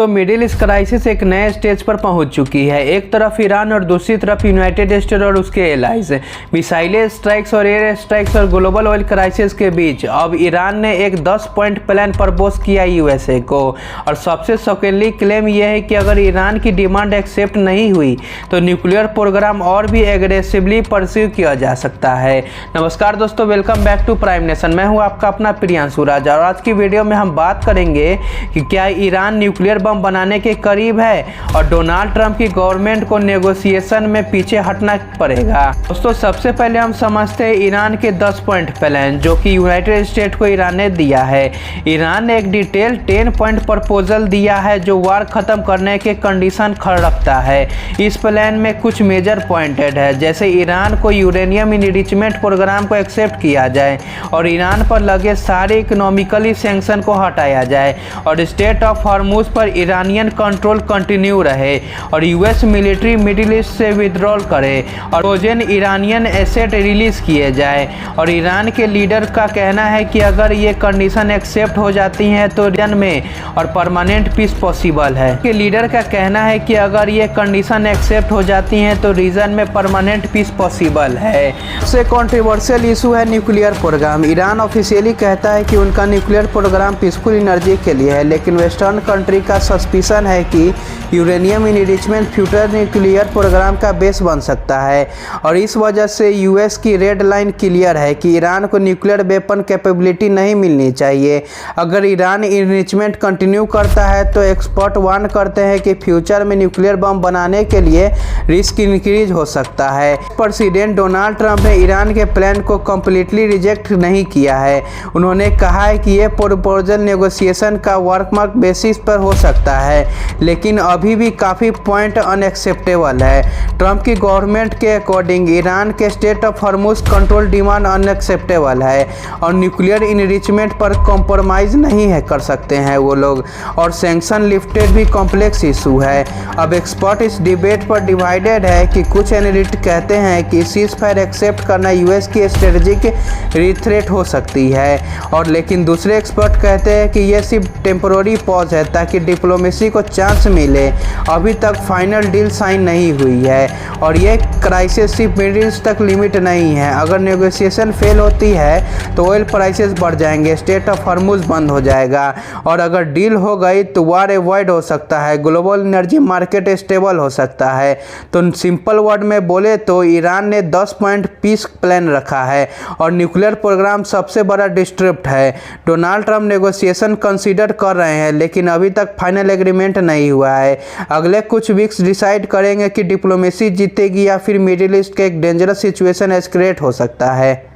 तो middle east crisis एक नए स्टेज पर पहुंच चुकी है। एक तरफ ईरान और दूसरी तरफ यूनाइटेड स्टेट्स और उसके एलाइज। मिसाइलें स्ट्राइक्स और एयर स्ट्राइक्स और ग्लोबल ऑयल क्राइसिस के बीच अब ईरान ने एक 10 पॉइंट प्लान प्रपोज किया यूएसए को। और सबसे शॉकिंगली क्लेम यह है कि अगर ईरान की डिमांड एक्सेप्ट नहीं हुई तो न्यूक्लियर प्रोग्राम और भी एग्रेसिवली परस्यू किया जा सकता है। नमस्कार दोस्तों, welcome back to Prime Nation. मैं हूं आपका अपना प्रियांशु राजा और आज की वीडियो में हम बात करेंगे कि क्या ईरान न्यूक्लियर बम बनाने के करीब है और डोनाल्ड ट्रंप की गवर्नमेंट को नेगोशिएशन में पीछे हटना पड़ेगा। दोस्तों, सबसे पहले हम समझते हैं ईरान के 10 पॉइंट प्लान जो कि यूनाइटेड स्टेट को ईरान ने दिया है। ईरान ने एक डिटेल 10 पॉइंट प्रपोजल दिया है जो वार खत्म करने के कंडीशन खड़ा रखता है। इस प्लान में कुछ मेजर पॉइंटेड है, जैसे ईरान को यूरेनियम इनरिचमेंट प्रोग्राम को एक्सेप्ट किया जाए और ईरान पर लगे सारे इकोनॉमिकली सैंक्शन को हटाया जाए और स्टेट ऑफ हॉर्मुज पर ईरानियन कंट्रोल कंटिन्यू रहे और यूएस मिलिट्री मिडिल ईस्ट से विड्रॉल करे और फ्रोजन ईरानियन एसेट रिलीज किए जाए। और ईरान के लीडर का कहना है कि अगर ये कंडीशन एक्सेप्ट हो जाती हैं तो रीजन में और परमानेंट पीस पॉसिबल है। के लीडर का कहना है कि अगर ये कंडीशन एक्सेप्ट हो जाती हैं तो रीजन में परमानेंट पीस पॉसिबल है। सबसे कंट्रोवर्शियल इशू है न्यूक्लियर प्रोग्राम। ईरान ऑफिशियली कहता है कि उनका न्यूक्लियर प्रोग्राम पीसफुल एनर्जी के लिए है, लेकिन वेस्टर्न कंट्री का सस्पिशन है कि uranium enrichment future nuclear program का बेस बन सकता है। और इस वजह से यूएस की रेड लाइन क्लियर है कि ईरान को न्यूक्लियर वेपन कैपेबिलिटी नहीं मिलनी चाहिए। अगर ईरान इनरिचमेंट कंटिन्यू करता है तो एक्सपर्ट वार्न करते हैं कि फ्यूचर में न्यूक्लियर बम बनाने के लिए रिस्क इंक्रीज हो सकता है। प्रेसिडेंट डोनाल्ड ट्रंप ने ईरान के प्लान को कम्प्लीटली रिजेक्ट नहीं किया है। उन्होंने कहा है कि यह प्रपोजल नेगोशिएशन का वर्कमार्क बेसिस पर हो सकता है, लेकिन अभी भी काफ़ी पॉइंट अनएक्सेप्टेबल है। ट्रंप की गवर्नमेंट के अकॉर्डिंग ईरान के state of Hormuz control demand unacceptable है और न्यूक्लियर इनरिचमेंट पर कॉम्प्रोमाइज़ नहीं है कर सकते हैं वो लोग। और सैंक्शन लिफ्टेड भी कॉम्प्लेक्स इशू है। अब एक्सपर्ट इस डिबेट पर डिवाइडेड है कि कुछ एनालिस्ट कहते हैं कि सीज फायर एक्सेप्ट करना यूएस की स्ट्रेटेजिक थ्रेट हो सकती है, और लेकिन दूसरे एक्सपर्ट कहते हैं कि यह सिर्फ टेम्पोररी पॉज है ताकि डिप्लोमेसी को चांस मिले। अभी तक फाइनल डील साइन नहीं हुई है और ये क्राइसिस सिर्फ मिडिल ईस्ट तक लिमिट नहीं है। अगर नेगोशिएशन फेल होती है तो ऑयल प्राइसेस बढ़ जाएंगे, स्टेट ऑफ हॉर्मुज बंद हो जाएगा और अगर डील हो गई तो वार अवॉइड हो सकता है, ग्लोबल एनर्जी मार्केट स्टेबल हो सकता है। तो सिंपल वर्ड में बोले तो ईरान ने 10 पॉइंट पीस प्लान रखा है और न्यूक्लियर प्रोग्राम सबसे बड़ा डिस्टर्ब है। डोनाल्ड ट्रंप नेगोशिएशन कंसीडर कर रहे हैं, लेकिन अभी तक फाइनल एग्रीमेंट नहीं हुआ है। अगले कुछ वीक्स डिसाइड करेंगे कि डिप्लोमेसी जीतेगी या फिर मिडिल ईस्ट के एक डेंजरस सिचुएशन एस्केलेट हो सकता है।